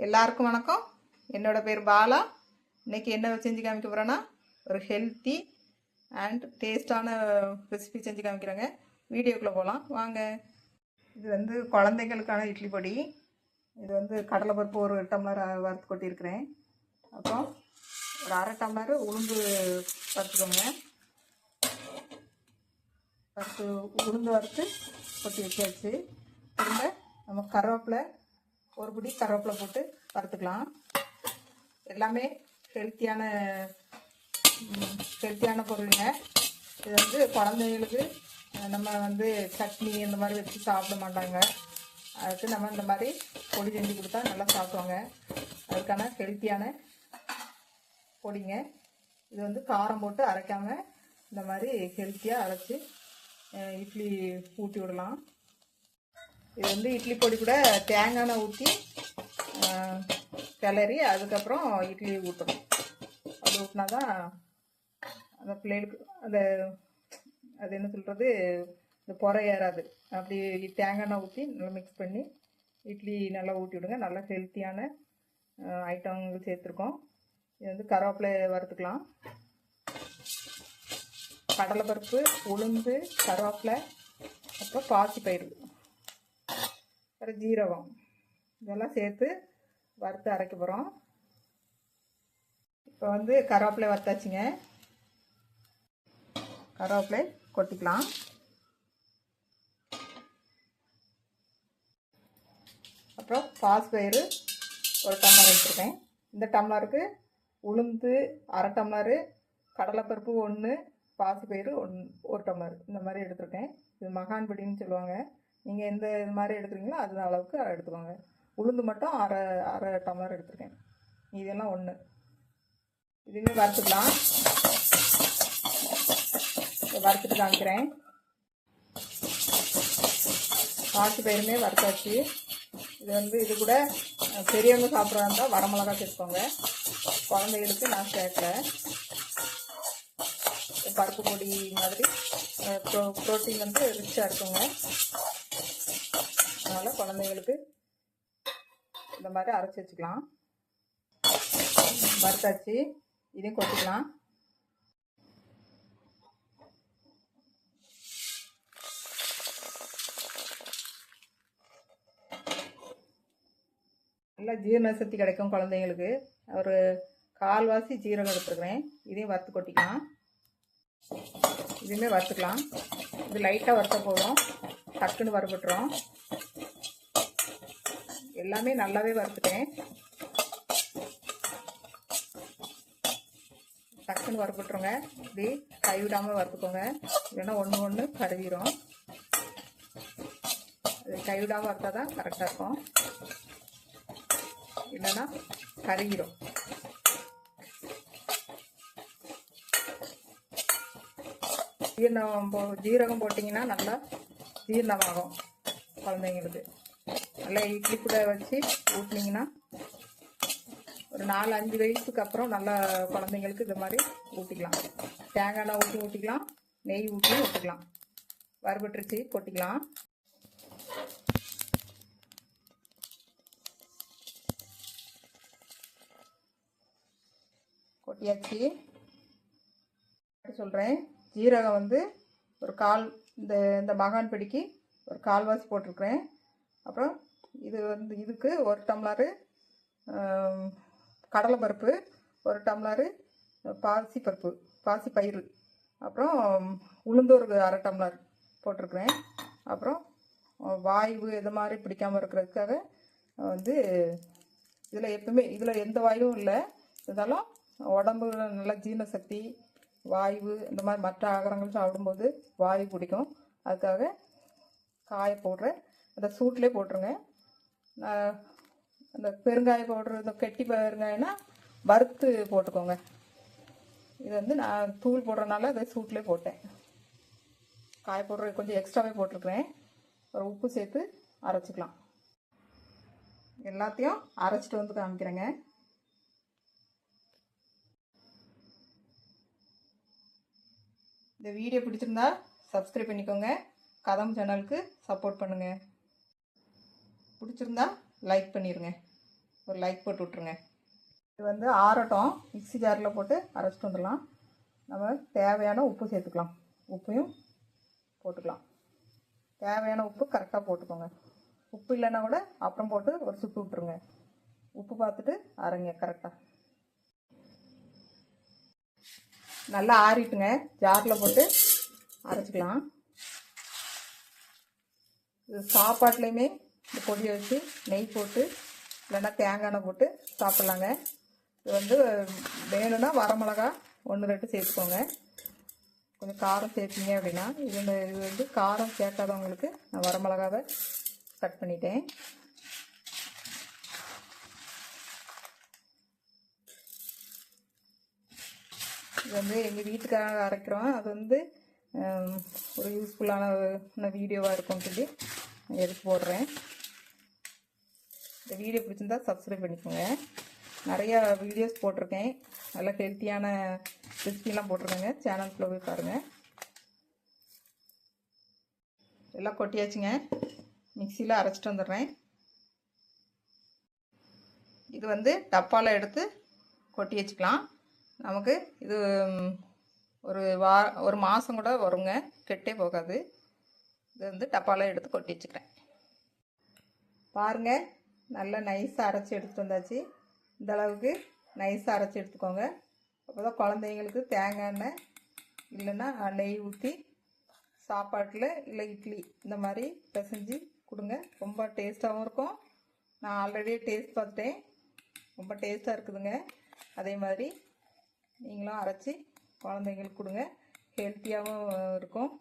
எல்லாருக்கும் வணக்கம். என்னோட பேர் பாலா. இன்னைக்கு என்ன செஞ்சு காமிக்க போகிறேன்னா ஒரு ஹெல்த்தி அண்ட் டேஸ்டான ரெசிபி செஞ்சு காமிக்கிறேங்க. வீடியோக்குள்ளே போகலாம் வாங்க. இது வந்து குழந்தைங்களுக்கான இட்லி பொடி. இது வந்து கடலைப்பருப்பு ஒரு டம்ளர் வறுத்து கொட்டியிருக்கிறேன். அப்புறம் ஒரு அரை டம்ளர் உளுந்து வறுத்துக்கோங்க. உளுந்து வறுத்து கொட்டி வச்சாச்சு. திரும்ப நம்ம கருவேப்பிலை ஒரு பிடி கருவேப்பிலை போட்டு வறுத்துக்கலாம். எல்லாமே ஹெல்த்தியான பொருளுங்க. இது வந்து குழந்தைங்களுக்கு நம்ம வந்து சட்னி இந்த மாதிரி வச்சு சாப்பிட மாட்டாங்க. அதுக்கு நம்ம இந்த மாதிரி பொடி செஞ்சு கொடுத்தா நல்லா சாப்பிடுவாங்க. அதுக்கான ஹெல்த்தியான பொடிங்க. இது வந்து காரம் போட்டு அரைக்காமல் இந்த மாதிரி ஹெல்த்தியாக அரைச்சி இட்லி ஊட்டி விடலாம். இது வந்து இட்லி பொடி கூட தேங்காய் எண்ணெய் ஊற்றி கிளறி அதுக்கப்புறம் இட்லி ஊற்றணும். அது ஊற்றினா தான் அந்த பிள்ளைகளுக்கு அது என்ன சொல்கிறது, இந்த பொறை ஏறாது. அப்படி தேங்காய் எண்ணெய் ஊற்றி நல்லா மிக்ஸ் பண்ணி இட்லி நல்லா ஊட்டி விடுங்க. நல்லா ஹெல்த்தியான ஐட்டங்கள் சேர்த்துருக்கோம். இது வந்து கருவேப்பிலை வறுத்துக்கலாம். கடலைப்பருப்பு, உளுந்து, கருவேப்பிலை, அப்புறம் பாசிப்பயிறு, அப்புறம் ஜீரகம் இதெல்லாம் சேர்த்து வறுத்து அரைக்க போகிறோம். இப்போ வந்து கருவேப்பிலை வறுத்தாச்சுங்க. கருவேப்பிலை கொட்டிக்கலாம். அப்புறம் பாசிப்பயிறு ஒரு டம்ளர் எடுத்துருக்கேன். இந்த டம்ளருக்கு உளுந்து அரை டம்ளரு, கடலைப்பருப்பு 1, பாசிப்பயிறு ஒரு டம்ளர் இந்த மாதிரி எடுத்துருக்கேன். இது மகான் பொடின்னு சொல்லுவாங்க. நீங்கள் எந்த இது மாதிரி எடுத்துக்கிறீங்களோ அது அளவுக்கு எடுத்துக்கோங்க. உளுந்து மட்டும் அரை டம்ளர் எடுத்துருக்கேன். இதெல்லாம் 1. இதுவுமே வறுத்துக்கலாம். வறுத்துட்டு காமிக்கிறேன். பாசிப்பயிறுமே வறுத்தாச்சு. இது வந்து இது கூட பெரியவங்க சாப்பிட்றதா இருந்தால் வரமிளகா சேர்த்துக்கோங்க. குழந்தைகளுக்கு நான் சேர்க்கல. பருப்பு பொடி மாதிரி ப்ரோட்டீன் வந்து ரிச்சாக இருக்குங்க. அதனால் குழந்தைங்களுக்கு இந்த மாதிரி அரைச்சி வச்சுக்கலாம். வறுத்தாச்சு. இதையும் கொட்டிக்கலாம். நல்லா ஜீரண சக்தி கிடைக்கும் குழந்தைங்களுக்கு. ஒரு கால்வாசி ஜீரகம் எடுத்துருக்கிறேன். இதையும் வறுத்து கொட்டிக்கலாம். இதுவுமே வறுத்துக்கலாம். இது லைட்டாக வறுத்த போதும், டக்குன்னு வறுபட்டுரும். எல்லாமே நல்லாவே வறுத்துட்டேன். டக்குன்னு வறுபட்டுருங்க. இப்படி கைவிடாமல் வறுத்துக்கோங்க, இல்லைன்னா ஒன்று கருவிடும். அது கைவிடாமல் வறுத்தா தான் கரெக்டாக இருக்கும், இல்லைன்னா கருகிடும். ஜீரகம் போட்டிங்கன்னா நல்லா ஜீரணமாகும் குழந்தைங்களுக்கு. நல்லா இட்லி கூட வச்சு ஊட்டினீங்கன்னா ஒரு 4-5 வயசுக்கு அப்புறம் நல்லா குழந்தைங்களுக்கு இது மாதிரி ஊட்டிக்கலாம். தேங்காய் எண்ணெய் ஊட்டிக்கலாம், நெய் ஊட்டிக்கலாம். வறுபட்டுருச்சு, கொட்டிக்கலாம். கொட்டியாச்சு. சொல்கிறேன், ஜீரகம் வந்து ஒரு கால், இந்த மகான் பிடிக்கு ஒரு கால்வாசி போட்டிருக்கிறேன். அப்புறம் இது வந்து இதுக்கு ஒரு டம்ளரு கடலைப்பருப்பு, ஒரு டம்ளரு பாசிப்பயிறு, அப்புறம் உளுந்து ஒரு அரை டம்ளர் போட்டிருக்கிறேன். அப்புறம் வாய்வு இது மாதிரி பிடிக்காமல் இருக்கிறதுக்காக வந்து இதில் எந்த வாயுவும் இல்லை. இருந்தாலும் உடம்பு நல்லா ஜீரண சக்தி, வாய்வு இந்த மாதிரி மற்ற ஆகாரங்கள் சாப்பிடும்போது வாயு பிடிக்கும். அதுக்காக காய போடுற அந்த சூட்லேயே போட்டுருங்க. அந்த பெருங்காய பவுட்ரு, இந்த கெட்டி பெருங்காயம்னா வறுத்து போட்டுக்கோங்க. இது வந்து நான் தூள் போடுறதுனால அதை சூட்லேயே போட்டேன். காய போடுற கொஞ்சம் எக்ஸ்ட்ராவே போட்டிருக்கிறேன். ஒரு உப்பு சேர்த்து அரைச்சிக்கலாம். எல்லாத்தையும் அரைச்சிட்டு வந்து காமிக்கிறேங்க. இந்த வீடியோ பிடிச்சிருந்தா சப்ஸ்கிரைப் பண்ணிக்கோங்க. கதம் சேனலுக்கு சப்போர்ட் பண்ணுங்கள். பிடிச்சிருந்தா லைக் பண்ணிடுங்க. ஒரு லைக் போட்டு விட்ருங்க. இது வந்து ஆறட்டும். மிக்ஸி ஜாரில் போட்டு அரைச்சிட்டு வந்துடலாம். நம்ம தேவையான உப்பு சேர்த்துக்கலாம். உப்பையும் போட்டுக்கலாம். தேவையான உப்பு கரெக்டாக போட்டுக்கோங்க. உப்பு இல்லைன்னா கூட அப்புறம் போட்டு ஒரு சுற்று விட்ருங்க. உப்பு பார்த்துட்டு அரைங்க கரெக்டாக. நல்லா ஆறிட்டுங்க. ஜாரில் போட்டு அரைச்சிக்கலாம். இது சாப்பாட்லேயுமே இந்த பொடியை வச்சு நெய் போட்டு இல்லைன்னா தேங்காய் எண்ணெய் போட்டு சாப்பிட்லாங்க. இது வந்து வேணும்னா வரமிளகா 1-2 சேர்த்துக்கோங்க. கொஞ்சம் காரம் சேர்த்திங்க அப்படின்னா. இது வந்து காரம் சேர்க்காதவங்களுக்கு நான் வரமிளகாவை கட் பண்ணிட்டேன். இது வந்து எங்கள் வீட்டுக்காக அரைக்கிறோம். அது வந்து ஒரு யூஸ்ஃபுல்லான வீடியோவாக இருக்கும்னு சொல்லி எடுத்து போடுறேன். இந்த வீடியோ பிடிச்சிருந்தா சப்ஸ்கிரைப் பண்ணிக்கோங்க. நிறையா வீடியோஸ் போட்டிருக்கேன். நல்லா ஹெல்த்தியான ரெசிபிலாம் போட்டிருக்கேங்க. சேனலுக்குள்ளே போய் பாருங்கள். எல்லாம் கொட்டியாச்சுங்க. மிக்சியில் அரைச்சிட்டு வந்துடுறேன். இது வந்து டப்பாவில் எடுத்து கொட்டி வச்சுக்கலாம். நமக்கு இது ஒரு மாதம் கூட வருங்க. கெட்டே போகாது. இது வந்து டப்பாவில் எடுத்து கொட்டி வச்சுக்கிறேன். பாருங்கள், நல்லா நைஸாக அரைச்சி எடுத்துகிட்டு வந்தாச்சு. இந்த அளவுக்கு நைஸாக அரைச்சி எடுத்துக்கோங்க. அப்போ தான் குழந்தைங்களுக்கு தேங்காய் எண்ணெய் இல்லைன்னா நெய் ஊற்றி சாப்பாட்டில் இல்லை இட்லி இந்த மாதிரி பிசைஞ்சு கொடுங்க. ரொம்ப டேஸ்ட்டாகவும் இருக்கும். நான் ஆல்ரெடி டேஸ்ட் பார்த்துட்டேன். ரொம்ப டேஸ்ட்டாக இருக்குதுங்க. அதே மாதிரி நீங்களும் அரைச்சி குழந்தைங்களுக்கு கொடுங்க. ஹெல்த்தியாகவும் இருக்கும்.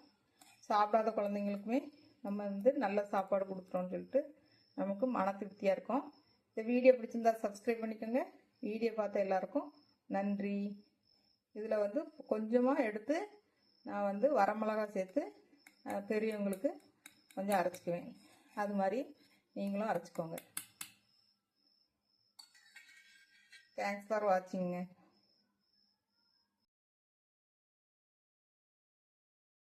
சாப்பிடாத குழந்தைங்களுக்குமே நம்ம வந்து நல்ல சாப்பாடு கொடுக்குறோன்னு சொல்லிட்டு நமக்கு மன திருப்தியாக இருக்கும். இந்த வீடியோ பிடிச்சிருந்தா சப்ஸ்கிரைப் பண்ணிக்கோங்க. வீடியோ பார்த்த எல்லாருக்கும் நன்றி. இதில் வந்து கொஞ்சமாக எடுத்து நான் வந்து வரமிளகா சேர்த்து பெரியவங்களுக்கு கொஞ்சம் அரைச்சிக்குவேன். அது மாதிரி நீங்களும் அரைச்சிக்கோங்க. Thanks for வாட்சிங்க.